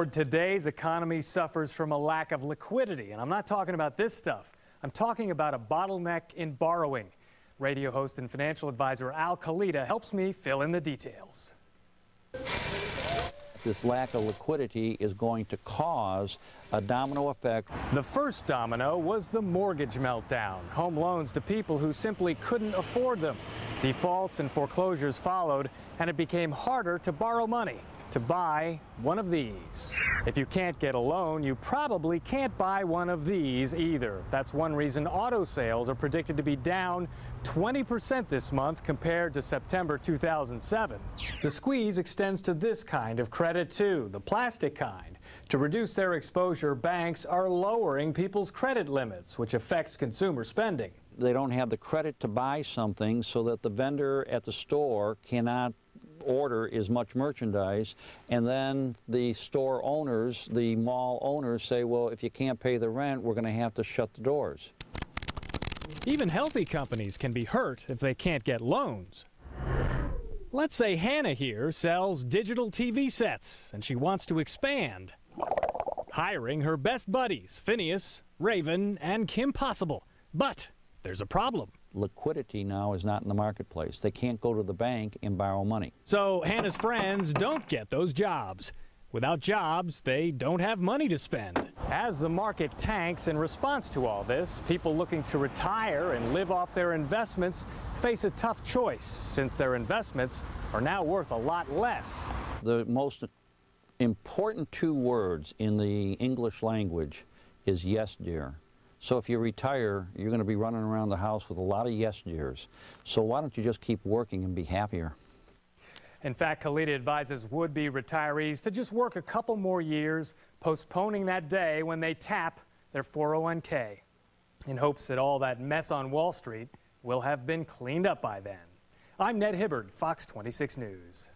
Today's economy suffers from a lack of liquidity, and I'm not talking about this stuff. I'm talking about a bottleneck in borrowing. Radio host and financial advisor Kaleta helps me fill in the details. This lack of liquidity is going to cause a domino effect. The first domino was the mortgage meltdown, home loans to people who simply couldn't afford them. Defaults and foreclosures followed, and it became harder to borrow money, to buy one of these. If you can't get a loan, you probably can't buy one of these either. That's one reason auto sales are predicted to be down 20% this month compared to September 2007. The squeeze extends to this kind of credit too, the plastic kind. To reduce their exposure, banks are lowering people's credit limits, which affects consumer spending. They don't have the credit to buy something, so that the vendor at the store cannot order as much merchandise, and then the store owners, the mall owners, say, well, if you can't pay the rent, we're going to have to shut the doors. Even healthy companies can be hurt if they can't get loans. Let's say Hannah here sells digital TV sets, and she wants to expand, hiring her best buddies, Phineas, Raven, and Kim Possible. But there's a problem. Liquidity now is not in the marketplace. They can't go to the bank and borrow money. So Hannah's friends don't get those jobs. Without jobs, they don't have money to spend. As the market tanks in response to all this, people looking to retire and live off their investments face a tough choice, since their investments are now worth a lot less. The most important two words in the English language is yes, dear. So if you retire, you're going to be running around the house with a lot of yes dears. So why don't you just keep working and be happier? In fact, Kaleta advises would-be retirees to just work a couple more years, postponing that day when they tap their 401k, in hopes that all that mess on Wall Street will have been cleaned up by then. I'm Ned Hibbard, Fox 26 News.